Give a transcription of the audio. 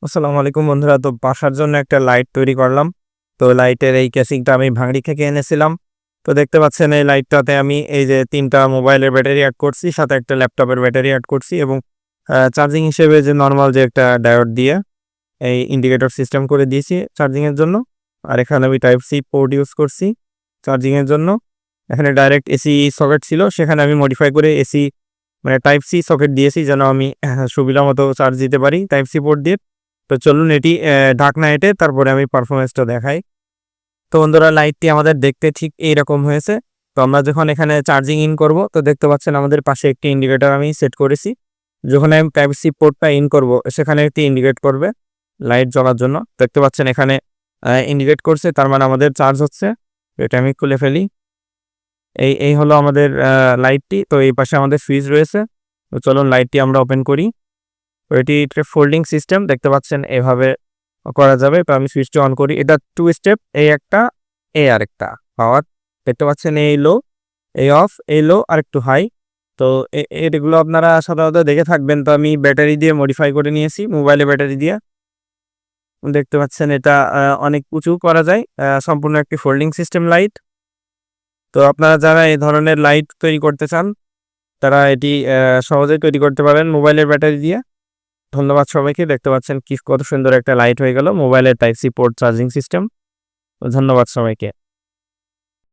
আসসালামু আলাইকুম বন্ধুরা। তো বাসার জন্য একটা লাইট তৈরি করলাম। তো লাইটের এই কেসিংটা আমি ভাঙড়ি থেকে এনেছিলাম। তো দেখতে পাচ্ছেন এই লাইটটাতে আমি এই যে ৩ টা মোবাইলের ব্যাটারি এড করছি, সাথে একটা ল্যাপটপের ব্যাটারি এড করছি এবং চার্জিং হিসেবে যে নরমাল যে একটা ডায়োড দিয়ে এই ইন্ডিকেটর সিস্টেম করে দিয়েছি চার্জিংয়ের জন্য। আর এখানে আমি টাইপ সি পোর্ট ইউজ করছি চার্জিংয়ের জন্য। এখানে ডাইরেক্ট এসি সকেট ছিল, সেখানে আমি মডিফাই করে এসি মানে টাইপ সি সকেট দিয়েছি যেন আমি সুবিধা মতো চার্জ দিতে পারি টাইপ সি পোর্ট দিয়ে। তো চলুন এটি ঢাকনা এঁটে তারপরে আমি পারফরমেন্সটা দেখাই। তো বন্ধুরা, লাইটটি আমাদের দেখতে ঠিক এইরকম হয়েছে। তো আমরা যখন এখানে চার্জিং ইন করব, তো দেখতে পাচ্ছেন আমাদের পাশে একটি ইন্ডিকেটর আমি সেট করেছি। যখন আমি টাইপ সি পোর্টটা ইন করব, সেখানে একটি ইন্ডিকেট করবে লাইট জ্বলার জন্য। দেখতে পাচ্ছেন এখানে ইন্ডিকেট করছে, তার মানে আমাদের চার্জ হচ্ছে। এটা আমি খুলে ফেলি। এই হলো আমাদের লাইটটি। তো এই পাশে আমাদের সুইচ রয়েছে। তো চলুন লাইটটি আমরা ওপেন করি। তো এটি ফোল্ডিং সিস্টেম, দেখতে পাচ্ছেন এভাবে করা যাবে। তো আমি সুইচটা অন করি। এটা 2 স্টেপ, এই একটা, এই আরেকটা পাওয়ার। দেখতে পাচ্ছেন এই লো, এই অফ, এই লো আর একটু হাই। তো এগুলো আপনারা সাধারণত দেখে থাকবেন। তো আমি ব্যাটারি দিয়ে মডিফাই করে নিয়েছি, মোবাইলে ব্যাটারি দিয়ে। দেখতে পাচ্ছেন এটা অনেক উঁচু করা যায়। সম্পূর্ণ একটি ফোল্ডিং সিস্টেম লাইট। তো আপনারা যারা এই ধরনের লাইট তৈরি করতে চান, তারা এটি সহজেই তৈরি করতে পারেন মোবাইলের ব্যাটারি দিয়ে। ধন্যবাদ সবাইকে। দেখতে পাচ্ছেন কত সুন্দর একটা লাইট হয়ে গেল মোবাইলের type C port charging system. ধন্যবাদ সবাইকে।